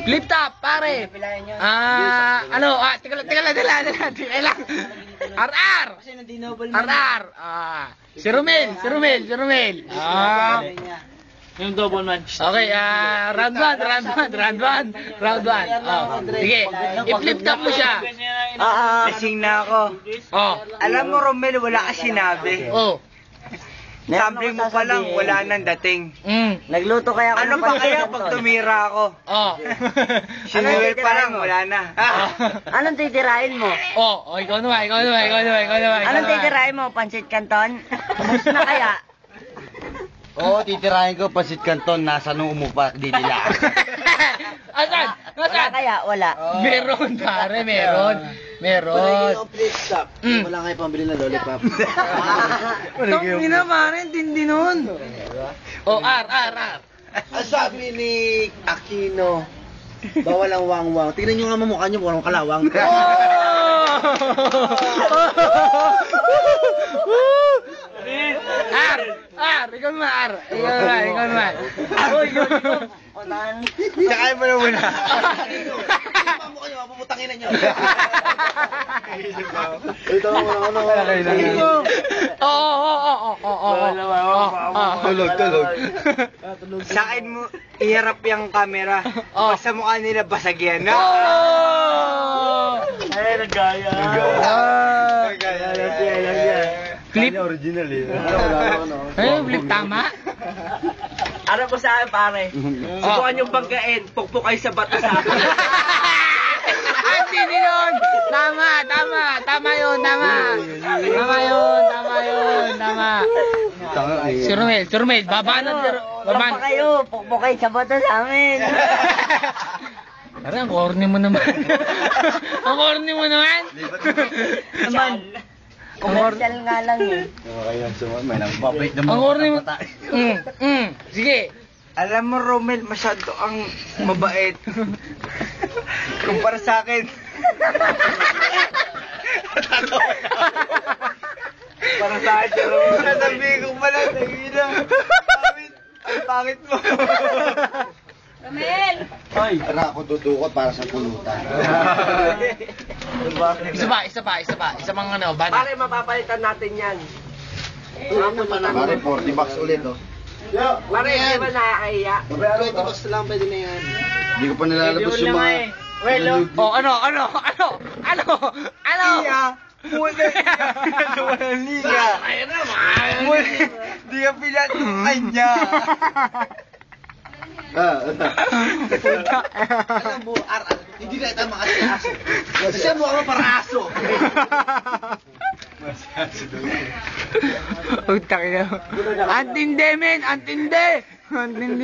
Flip top, pare. Teka lang. RR. Si Romel. Yung double match. Okay, round 1. Sige, i-flip top mo siya. Lasing na ako. Alam mo, Romel, wala ka sinabi. Sabi mo pa lang, wala nang dating. Nagluto kaya ako. Ano ba kaya pag tumira ako? Sinuwel pa lang, wala na. Anong titirahin mo? Ikaw naman. Anong titirahin mo? Pansit Canton? Ubus na kaya? Oo, titirahin ko pasit kanton, nasa nung umupak di nila. Asan? Wala kaya? Wala. Meron, pare, meron. Wala kayo pambili ng lollipop. Tangina, pare, tindi nun. R. Ang sabi ni Aquino, bawal ang wangwang. Tingnan nyo nga mamukha nyo, walang kalawang. Ikaw naman. Tsaka mo na muna. Mamukha nyo, mapuputangin na nyo. Ito mo na Tulog. Sa akin mo, iharap yung camera. Basta mukha nila basagyan. Ay, nagaya. Flip. Original eh. Flip tama. Ano ko sa akin, pare? Subukan yung banggain. Pukpuk kayo sa bato sa akin. Hindi nun. Tama yun. Si Romel, babanat. Baba kayo, pukpok kayo sa bato sa amin. Ang corny mo naman. Commercial nga lang yun. May nagpapait naman. Ang corny mo. Sige. Alam mo, Romel, masyado ang mabait. Kumpara sa akin. Para sa akin, Romel. Sasabihin ko pala, tagina. Ang pangit mo. Romel! Tara ako dudukot para sa pulutan. Isa pang bana. Pare, mapapalitan natin yan. Pare, 40 bucks ulit oh. Pare, di ba nakakahiya? 20 bucks lang pwede na yan. Hindi ko pa nilalabas yung mga... Ano? Muna walang liga. Di ka pinatukan niya. Alam mo, hindi na ito makasiyaso. Siya mo ako paraso. Utang ina. Antindi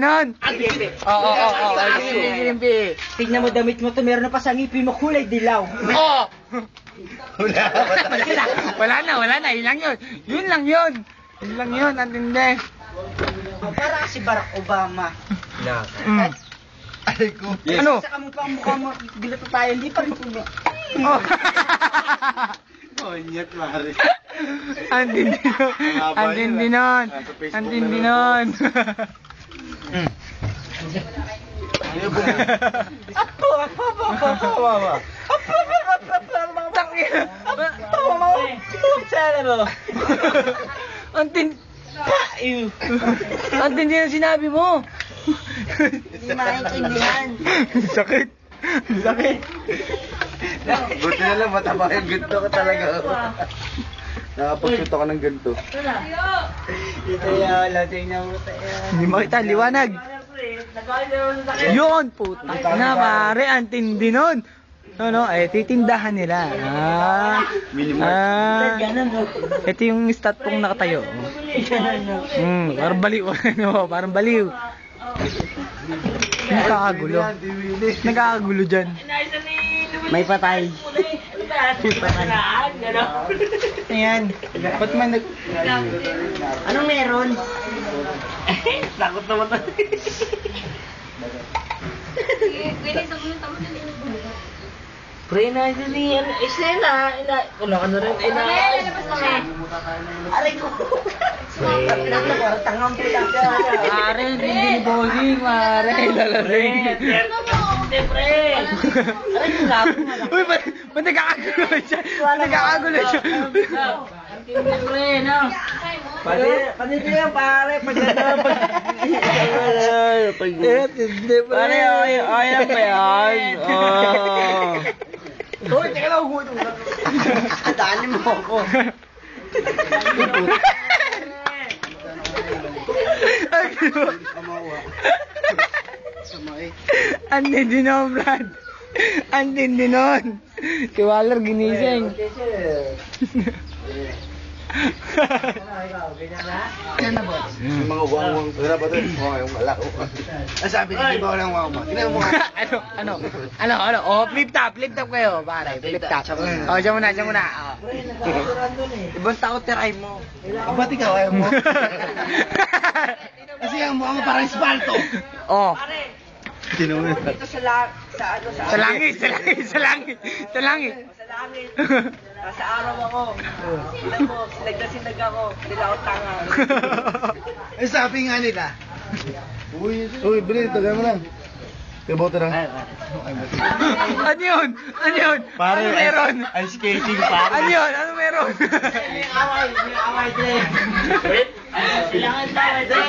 nun. Oo. Antindi. Tignan mo damit mo to, meron na pa sa ngipin mo kulay dilaw. Wala na. Yun lang yun, antindi. Para si Barack Obama. Ay ko. Ano? Sa kamukha mo, bilato tayo, hindi pa rin puno. Konyat, mare. Antindi nun. Antindi yung sinabi mo. Hindi maintindihan. Sakit. Buti na lang, mataba yung ganito ka talaga. Nakapag-shoot ako ng ganito. Ito yung lating na mo tayo. Hindi makita, liwanag. Yun, putak na, pare, antindi nun. Titindahan nila. Ito yung stat pong nakatayo. Parang baliw. Nagkakagulo dyan. May patay. Ayan. Ba't man Anong meron? Takot naman na. Pre, na ito ni Estela. Ano rin? Aray ko. Tangang pula. Pare, hindi ni Bossing, pare. Lalasing. Uy, ba't nagkakagulo siya? Nagkakagulo siya. Panito yan, pare. Pag gano'n. Pare, ayan ba yan? Uy, teka lang, huwag mo. Dali mo ako. Ang tindi nun, Brad. Ang tindi nun. Si Waller ginising. Yung mga wang-wang. Wala ba ito? Yung malak. Ang sabi niya, di ba walang wang-wang? Tingnan mo nga. Ano? Oh, flip top kayo, pare. Flip top. Oh, siya muna. Oh. Ibang tao tiray mo. Ba't ikaw ayaw mo? Kasi ang mukha mo parang espalto. Oh. Sino mo yun? Dito sa Sa langit. Nasa araw ako. Tignan mo, sinag ako. Hindi ako tanga. Eh sabi nga nila. Uy, Bri, tagay mo lang. Kaya boto na. Ano yun? Pare, ano meron? Ice skating pare. Ano yun? Ano meron? May away, Dre. Kailangan tayo, Dre.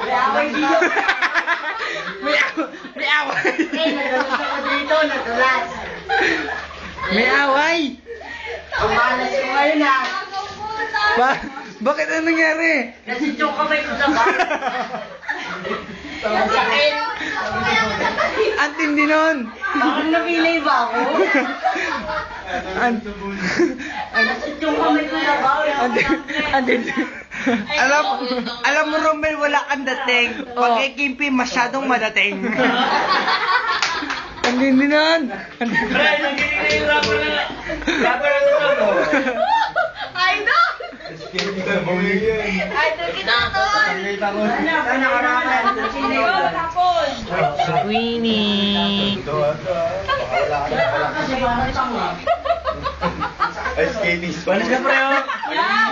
May away dito. May away. Nagdalas ako dito, nagdalas. May away. Ang malas ko ngayon ah. Bakit ano nangyari? Kasi yung kamay ko sa bar. Ang sakit. Ang tindi nun. Bakit napilay ba ako? Kasi yung kamay ko sa bar. Ang tindi. Alam mo, Romel, wala kang dating. Pag kay Kimpi, masyadong madating. Ang tindi nun. Pre, nagigiling lang ako na. Dapat na ito mo. Idol! Idol kita to! Tapos! Queenie. Ice skating. Balis na pre oh.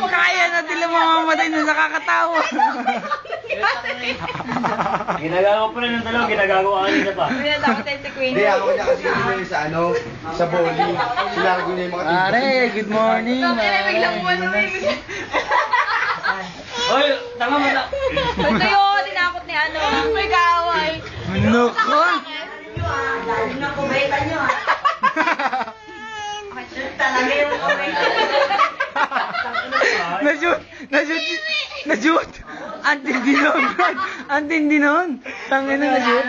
Kaya na sila mamamatay na nakakatawa. Ginagawa ko pa rin ng dalawa, ginagawa ko kanina pa. Pinadakot tayo si Queen. Hindi, ako niya kasi yun sa sa bowling. Silargo niya yung mga Pare, good morning. Biglang buwan na may Hoy, tama mo na. Ito yun, tinakot ni ano. May kaaway. Ano ko? Dahil na kumeta nyo ha. Talaga yung kumeta. Na-shoot. Ang tindi nun, Brad. Ang tindi nun. Tangin na na-shoot.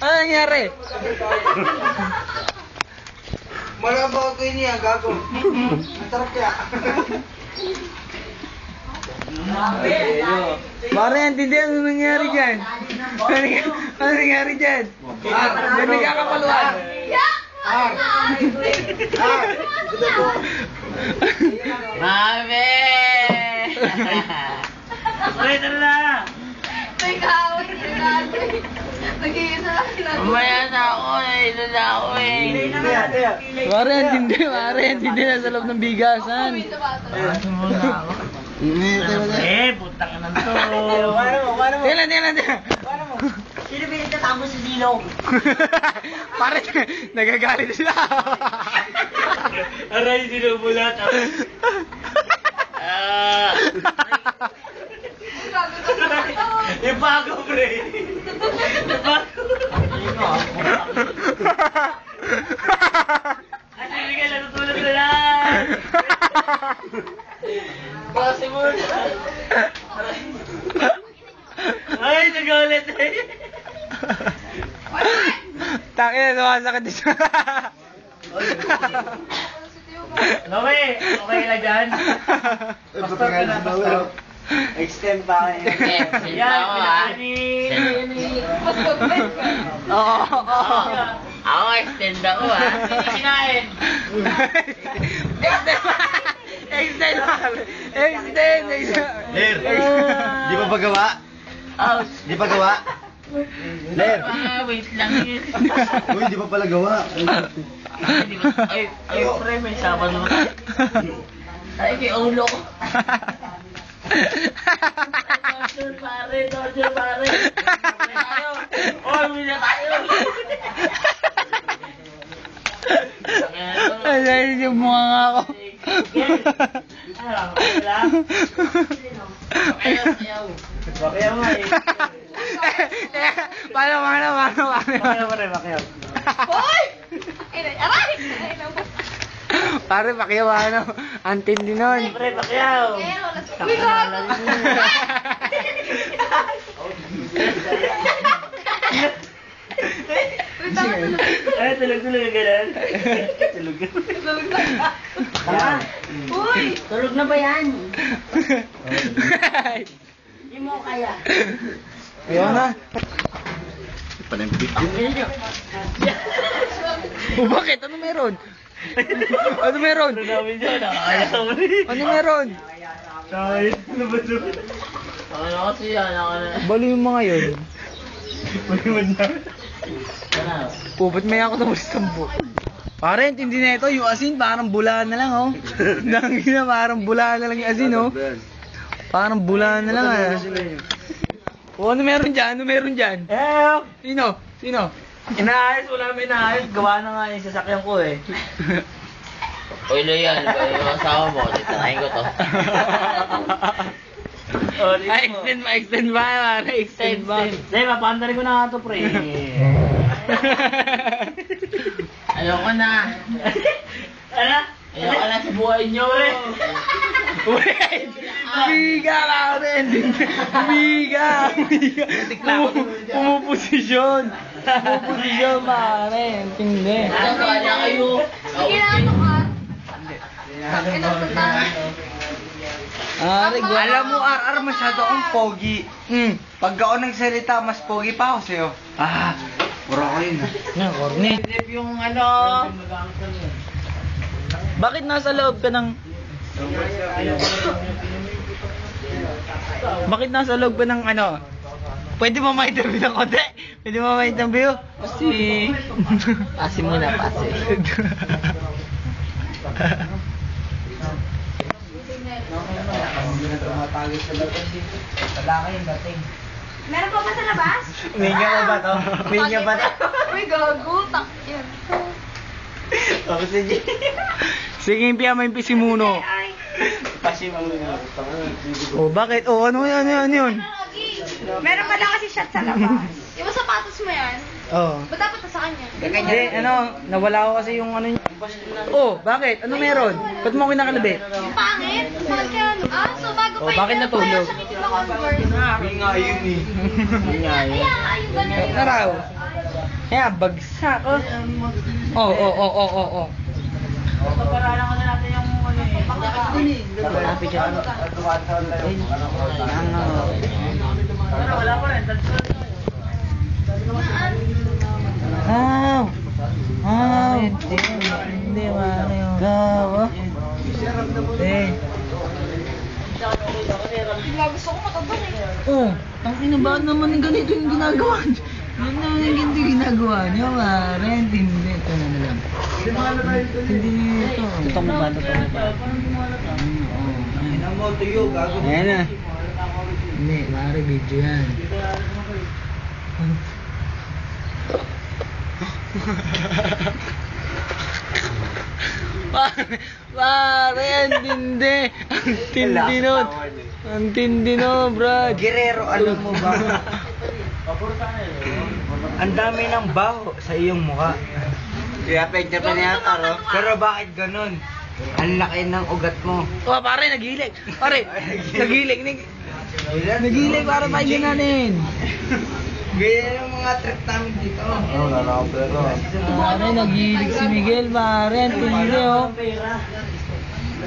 Ano nangyari? Malabaw ko yun yan, gago. Ang sarap kaya. Pare, ang tindi. Ano nangyari dyan? Ano nangyari dyan? May nagkakapaluan. Mami! Pre, tara na. May kaaway si Nanay. Nag-iisa lang si Nanay. Mamaya na ako eh, ina na ako eh. Pare, ang tindi. Nasa loob ng bigasan. Putang ka na to. Tingnan. Sino pinagtatapos sa silong? Pare, nagagalit sila. Aray, sinubulat. Yung bago, pre. Yung bago. Ay, hindi ka natutulog na lang. Basi mo na. Ay, nag-ulit eh. Tangina, sumasakit dito. Noe, okay lang dyan? Pastor ka na, pastor. Extend pa kayo. Yan, pinakanin. Oo. Ako, extend ako Kinain. Extend. Ler, di pa gawa? Ouch. Di pa gawa? Ler, Wait lang yun. uy, di pa pala gawa. Ay, pre, may saban mo. Ay, may ulo ko. Torture pare. Oy, mo nga ako. Bakyaw nga eh. Paano? Bakyaw pa rin, bakyaw. Pare, pakiyaw ano. Ang tindi nun. Pre, bakyaw. Ay, tulog-tulog ka ganun. Tulog ka. Tama. Uy! Tulog na ba yan? Hindi mo kaya. Ayaw na. O bakit? Ano meron? Ano meron? Ano namin dyan? Nakakaya mo rin. Ano meron? Ay, ano ba ito? Ano kasi yan? Balo yung mga yun. Pagkaman na. Po, ba't may ako tapos tambo? Pare, hindi na ito. Yung asin, parang bulaan na lang, oh. Dangin na, parang bulaan na lang yung asin, oh. Parang bulaan na lang, ah. O, ano meron dyan? Sino? Inaayos, wala namin inaayos. Gawa na nga yung sasakyan ko eh. Uy, loyal. Yung asawa mo, titanayin ko to. Ma-extend ba? Hindi, mapaandarin ko na nga to, pre. Ayoko na. Ano? Ayoko na sa buhay nyo, pre. Wait! Biga ka rin! Biga! Pumuposisyon, pare. Hindi. Nasaan na kayo? Alam mo, RR, masyado akong pogi. Pag ako nagsalita, mas pogi pa ako sa'yo. Pura ko yun, Corny. Isip yung ano... Bakit nasa loob ka ng... Bakit nasa loob ka ng ano? Pwede mo ma-interview ng konti? Pwede mo ma-interview? Kasi... Pasi muna, pasi. Meron pa ba sa labas? Minga mo ba to? Minga ba to? Uy, gago. Tak yan. Tapos si G. Sige, impiya mo yung pisimuno. Ay. Oh, bakit? Oh, ano yun? Meron pa lang kasi shot sa labas. Yung sapatos mo yan, Oh. ba't dapat na sa kanya? Hindi, nawala ko kasi yung ano niya. Oh, bakit? Ano meron? Ba't mo ako kinakalabit? Yung pangit? Bakit kaya ano? So bago Oh, pa bakit yun, natulog? kaya siya kitin ako sa bird. Nga yun eh. Kaya yung ganyan yun. Naraw. Kaya, bagsak, oh. Oh. Pagparalan ko na natin yung ano eh. Wala pa rin. Hindi, gawa. Gusto ko matandang eh. Oh, ang bakit naman yung ganito yung ginagawa niyo? Yan naman yung ganito yung ginagawa niyo, pare. Hindi. Ito na lang. Hindi niyo ito. Tutong ba? Ayan na. Hindi, pare, video yan. Pare, ang tindi. Ang tindi nun, brad. Guerrero, alam mo ba? Ang dami ng baho sa iyong mukha. Kaya picture pa niya taro. Pero bakit ganun? Ang laki ng ugat mo. Oh, pare, nagilig. Pare, nagilig. Nagilig para pakinggan natin. Ganyan yung mga trip namin dito. Pare, nagilig si Miguel, pare. Ang tindi, oh.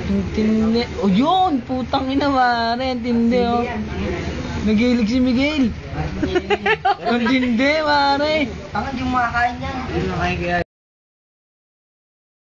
Ang tindi. Oh, yun. Putang ina, pare. Ang tindi, oh. Nagilig si Miguel. Ang tindi, pare. Tangan yung makakain niya.